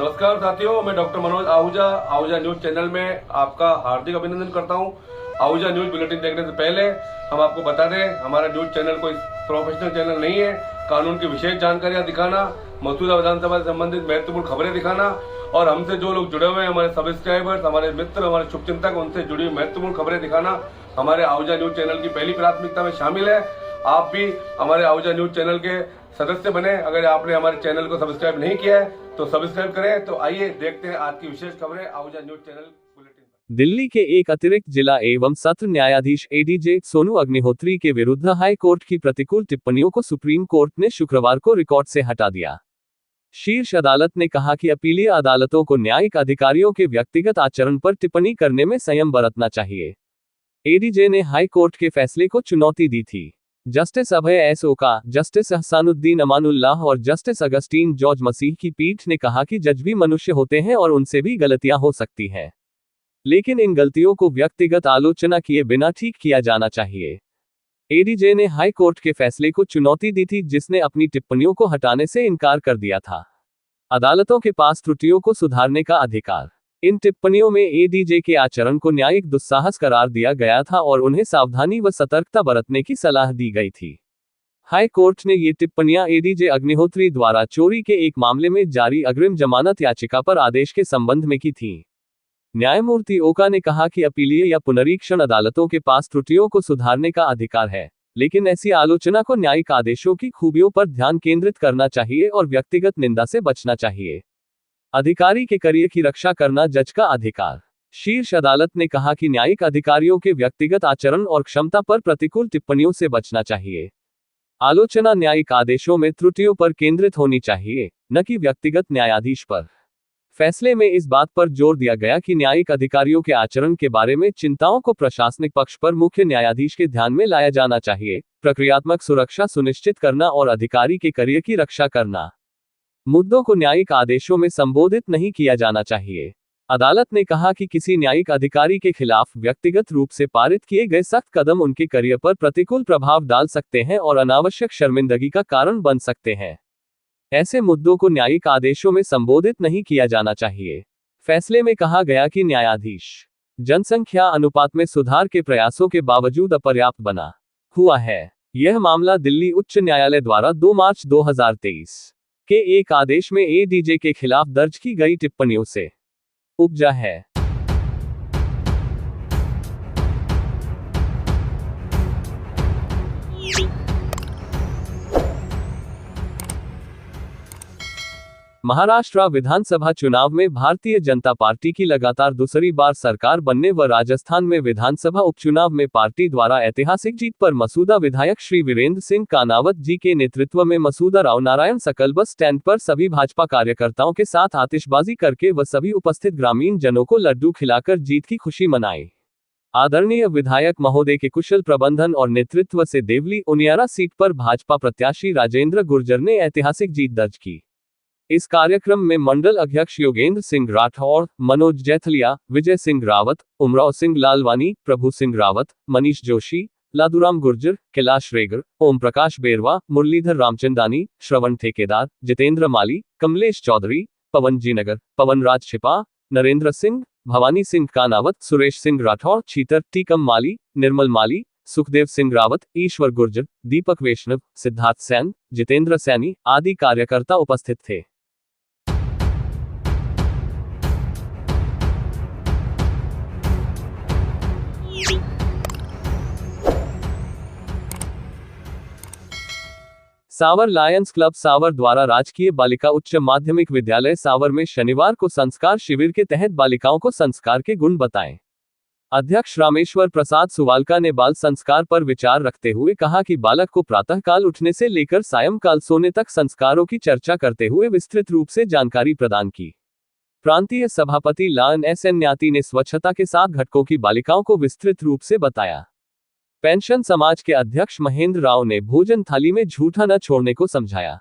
नमस्कार साथियों, मैं doctor Manoj Ahuja Ahuja news channel में आपका हार्दिक अभिनंदन करता हूं। आहूजा न्यूज बुलेटिन देखने से पहले हम आपको बता दें, हमारा न्यूज चैनल कोई प्रोफेशनल चैनल नहीं है। कानून की विशेष जानकारियां दिखाना, मौजूदा विधानसभा से संबंधित महत्वपूर्ण खबरें दिखाना और हमसे जो लोग जुड़े हुए हैं, हमारे सब्सक्राइबर्स, हमारे मित्र, हमारे शुभचिंतक, उनसे जुड़ी हुई महत्वपूर्ण खबरें दिखाना हमारे आहूजा न्यूज चैनल की पहली प्राथमिकता में शामिल है। आप भी हमारे आहूजा न्यूज चैनल के सदस्य बने। अगर आपने हमारे चैनल को सब्सक्राइब नहीं किया है तो सब्सक्राइब करें। तो आइए देखते हैं आज की विशेष खबरें Ahuja news channel bulletin. Delhi के एक अतिरिक्त जिला एवं सत्र न्यायाधीश एडीजे सोनू अग्निहोत्री के विरुद्ध हाई कोर्ट की प्रतिकूल टिप्पणियों को सुप्रीम कोर्ट ने शुक्रवार को रिकॉर्ड से हटा दिया। शीर्ष अदालत ने कहा कि अपीलीय अदालतों को न्यायिक अधिकारियों के व्यक्तिगत आचरण पर टिप्पणी करने में संयम बरतना चाहिए। एडीजे ने हाई कोर्ट के फैसले को चुनौती दी थी। जस्टिस अभय एस ओका, जस्टिस अहसानुद्दीन अमानुल्लाह और जस्टिस अगस्टीन जॉर्ज मसीह की पीठ ने कहा कि जज भी मनुष्य होते हैं और उनसे भी गलतियां हो सकती हैं, लेकिन इन गलतियों को व्यक्तिगत आलोचना किए बिना ठीक किया जाना चाहिए। एडीजे ने हाई कोर्ट के फैसले को चुनौती दी थी, जिसने अपनी टिप्पणियों को हटाने से इनकार कर दिया था। अदालतों के पास त्रुटियों को सुधारने का अधिकार। इन टिप्पणियों में एडीजे के आचरण को न्यायिक दुस्साहस करार दिया गया था और उन्हें सावधानी व सतर्कता बरतने की सलाह दी गई थी। हाई कोर्ट ने ये टिप्पणियां एडीजे अग्निहोत्री द्वारा चोरी के एक मामले में जारी अग्रिम जमानत याचिका पर आदेश के संबंध में की थी। न्यायमूर्ति ओका ने कहा कि अपीलीय या पुनरीक्षण अदालतों के पास त्रुटियों को सुधारने का अधिकार है, लेकिन ऐसी आलोचना को न्यायिक आदेशों की खूबियों पर ध्यान केंद्रित करना चाहिए और व्यक्तिगत निंदा से बचना चाहिए। अधिकारी के करियर की रक्षा करना जज का अधिकार। शीर्ष अदालत ने कहा कि न्यायिक अधिकारियों के व्यक्तिगत आचरण और क्षमता पर प्रतिकूल टिप्पणियों से बचना चाहिए। आलोचना न्यायिक आदेशों में त्रुटियों पर केंद्रित होनी चाहिए, न कि व्यक्तिगत न्यायाधीश पर। फैसले में इस बात पर जोर दिया गया कि न्यायिक अधिकारियों के आचरण के बारे में चिंताओं को प्रशासनिक पक्ष पर मुख्य न्यायाधीश के ध्यान में लाया जाना चाहिए। प्रक्रियात्मक सुरक्षा सुनिश्चित करना और अधिकारी के करियर की रक्षा करना मुद्दों को न्यायिक आदेशों में संबोधित नहीं किया जाना चाहिए। अदालत ने कहा कि किसी न्यायिक अधिकारी के खिलाफ व्यक्तिगत रूप से पारित किए गए सख्त कदम उनके करियर पर प्रतिकूल प्रभाव डाल सकते हैं और अनावश्यक शर्मिंदगी का कारण बन सकते हैं। ऐसे मुद्दों को न्यायिक आदेशों में संबोधित नहीं किया जाना चाहिए। फैसले में कहा गया कि न्यायाधीश जनसंख्या अनुपात में सुधार के प्रयासों के बावजूद अपर्याप्त बना हुआ है। यह मामला दिल्ली उच्च न्यायालय द्वारा 2 मार्च 2023 के एक आदेश में एडीजे के खिलाफ दर्ज की गई टिप्पणियों से उपजा है। महाराष्ट्र विधानसभा चुनाव में भारतीय जनता पार्टी की लगातार दूसरी बार सरकार बनने व राजस्थान में विधानसभा उपचुनाव में पार्टी द्वारा ऐतिहासिक जीत पर मसूदा विधायक श्री वीरेंद्र सिंह कानावत जी के नेतृत्व में मसूदा राव नारायण सकल बस स्टैंड पर सभी भाजपा कार्यकर्ताओं के साथ आतिशबाजी करके व सभी उपस्थित ग्रामीण जनों को लड्डू खिलाकर जीत की खुशी मनाई। आदरणीय विधायक महोदय के कुशल प्रबंधन और नेतृत्व से देवली उनियारा सीट पर भाजपा प्रत्याशी राजेंद्र गुर्जर ने ऐतिहासिक जीत दर्ज की। इस कार्यक्रम में मंडल अध्यक्ष योगेंद्र सिंह राठौर, मनोज जैथलिया, विजय सिंह रावत, उमराव सिंह लालवानी, प्रभु सिंह रावत, मनीष जोशी, लादूराम गुर्जर, कैलाश रेगर, ओम प्रकाश बेरवा, मुरलीधर रामचंदानी, श्रवण ठेकेदार, जितेंद्र माली, कमलेश चौधरी, पवन जीनगर, पवन राज छिपा, नरेंद्र सिंह, भवानी सिंह कानावत, सुरेश सिंह राठौर, छीतर टीकम माली, निर्मल माली, सुखदेव सिंह रावत, ईश्वर गुर्जर, दीपक वैष्णव, सिद्धार्थ सैन, जितेंद्र सैनी आदि कार्यकर्ता उपस्थित थे। सावर लायंस क्लब सावर द्वारा राजकीय बालिका उच्च माध्यमिक विद्यालय सावर में शनिवार को संस्कार शिविर के तहत बालिकाओं को संस्कार के गुण बताएं। अध्यक्ष रामेश्वर प्रसाद सुवालका ने बाल संस्कार पर विचार रखते हुए कहा कि बालक को प्रातःकाल उठने से लेकर सायंकाल सोने तक संस्कारों की चर्चा करते हुए विस्तृत रूप से जानकारी प्रदान की। प्रांतीय सभापति लान एस एन न्याती ने स्वच्छता के 7 घटकों की बालिकाओं को विस्तृत रूप से बताया। पेंशन समाज के अध्यक्ष महेंद्र राव ने भोजन थाली में झूठा न छोड़ने को समझाया।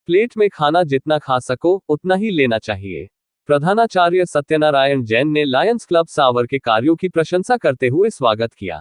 प्लेट में खाना जितना खा सको उतना ही लेना चाहिए। प्रधानाचार्य सत्यनारायण जैन ने लायंस क्लब सावर के कार्यों की प्रशंसा करते हुए स्वागत किया।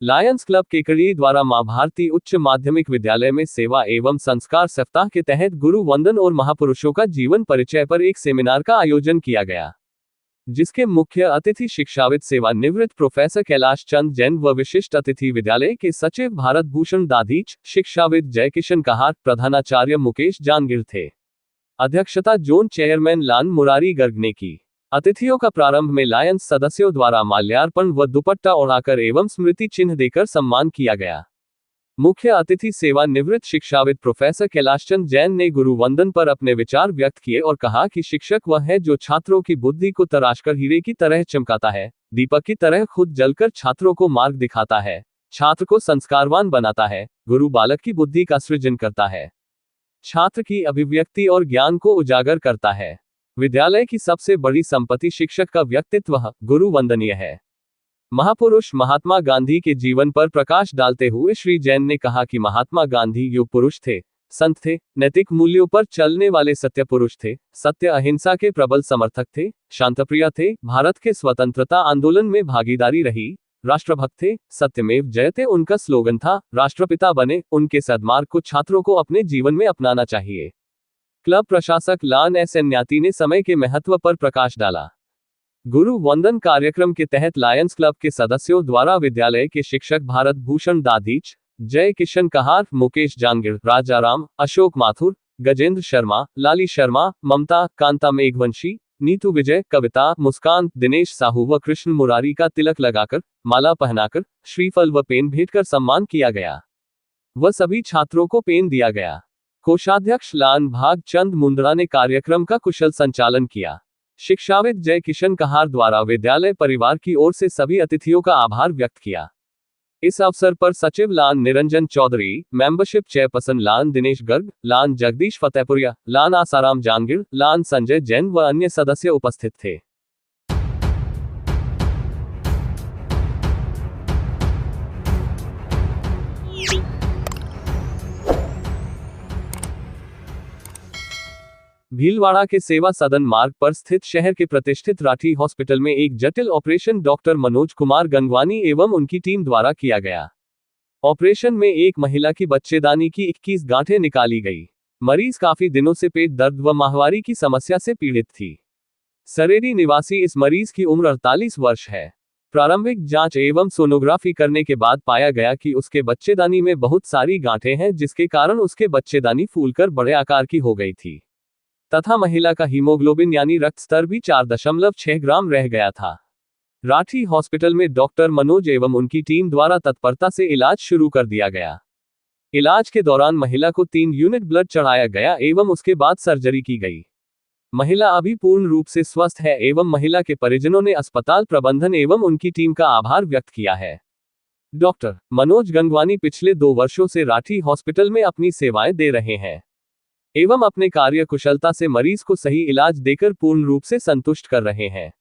लायंस क्लब केकड़ी द्वारा मां भारती उच्च माध्यमिक विद्यालय में सेवा एवं संस्कार सप्ताह के तहत गुरु वंदन और महापुरुषों का जीवन परिचय पर एक सेमिनार का आयोजन किया गया, जिसके मुख्य अतिथि शिक्षाविद सेवानिवृत्त प्रोफेसर कैलाश चंद जैन व विशिष्ट अतिथि विद्यालय के सचिव भारत भूषण दाधीच, शिक्षाविद जय किशन कहार, प्रधानाचार्य मुकेश जानगिर थे। अध्यक्षता जोन चेयरमैन लान मुरारी गर्ग ने की। अतिथियों का प्रारंभ में लायंस सदस्यों द्वारा माल्यार्पण व दुपट्टा ओढ़ाकर एवं स्मृति चिन्ह देकर सम्मान किया गया। मुख्य अतिथि सेवानिवृत्त शिक्षाविद प्रोफेसर कैलाशचंद जैन ने गुरु वंदन पर अपने विचार व्यक्त किए और कहा कि शिक्षक वह है जो छात्रों की बुद्धि को तराशकर हीरे की तरह चमकाता है, दीपक की तरह खुद जलकर छात्रों को मार्ग दिखाता है, छात्र को संस्कारवान बनाता है। गुरु बालक की बुद्धि का सृजन करता है, छात्र की अभिव्यक्ति और ज्ञान को उजागर करता है। विद्यालय की सबसे बड़ी संपत्ति शिक्षक का व्यक्तित्व गुरु वंदनीय है। महापुरुष महात्मा गांधी के जीवन पर प्रकाश डालते हुए श्री जैन ने कहा कि महात्मा गांधी युग पुरुष थे, संत थे, नैतिक मूल्यों पर चलने वाले सत्य पुरुष थे, सत्य अहिंसा के प्रबल समर्थक थे, शांतप्रिय थे, भारत के स्वतंत्रता आंदोलन में भागीदारी रही, राष्ट्रभक्त थे, सत्यमेव जयते उनका स्लोगन था, राष्ट्रपिता बने। उनके सद्मार्ग को छात्रों को अपने जीवन में अपनाना चाहिए। क्लब प्रशासक लान एस न्याती ने समय के महत्व पर प्रकाश डाला। गुरु वंदन कार्यक्रम के तहत लायंस क्लब के सदस्यों द्वारा विद्यालय के शिक्षक भारत भूषण दाधीच, जय किशन कहार, मुकेश जानगिर, राजाराम, अशोक माथुर, गजेंद्र शर्मा, लाली शर्मा, ममता, कांता मेघवंशी, नीतू विजय, कविता, मुस्कान, दिनेश साहू व कृष्ण मुरारी का तिलक लगाकर, माला पहनाकर, श्रीफल व पेन भेंट कर सम्मान किया गया व सभी छात्रों को पेन दिया गया। कोषाध्यक्ष लान भाग चंद मुंदड़ा ने कार्यक्रम का कुशल संचालन किया। शिक्षाविद जय किशन कहार द्वारा विद्यालय परिवार की ओर से सभी अतिथियों का आभार व्यक्त किया। इस अवसर पर सचिव लान निरंजन चौधरी, मेंबरशिप चेयरपर्सन लान दिनेश गर्ग, लान जगदीश फतेहपुरिया, लान आसाराम जानगिर, लान संजय जैन व अन्य सदस्य उपस्थित थे। भीलवाड़ा के सेवा सदन मार्ग पर स्थित शहर के प्रतिष्ठित राठी हॉस्पिटल में एक जटिल ऑपरेशन डॉक्टर मनोज कुमार गंगवानी एवं उनकी टीम द्वारा किया गया। ऑपरेशन में एक महिला की बच्चेदानी की 21 गांठें निकाली गई। मरीज काफी दिनों से पेट दर्द व माहवारी की समस्या से पीड़ित थी। सरेरी निवासी इस मरीज की उम्र 48 वर्ष है। प्रारंभिक जांच एवं सोनोग्राफी करने के बाद पाया गया कि उसके बच्चेदानी में बहुत सारी गांठें हैं, जिसके कारण उसके बच्चेदानी फूलकर बड़े आकार की हो गई थी तथा महिला का हीमोग्लोबिन यानी रक्त स्तर भी 4.6 ग्राम रह गया था। राठी हॉस्पिटल में डॉक्टर मनोज एवं उनकी टीम द्वारा तत्परता से इलाज शुरू कर दिया गया। इलाज के दौरान महिला को 3 यूनिट ब्लड चढ़ाया गया एवं उसके बाद सर्जरी की गई। महिला अभी पूर्ण रूप से स्वस्थ है एवं महिला के परिजनों ने अस्पताल प्रबंधन एवं उनकी टीम का आभार व्यक्त किया है। डॉक्टर मनोज गंगवानी पिछले 2 वर्षों से राठी हॉस्पिटल में अपनी सेवाएं दे रहे हैं एवं अपने कार्य कुशलता से मरीज को सही इलाज देकर पूर्ण रूप से संतुष्ट कर रहे हैं।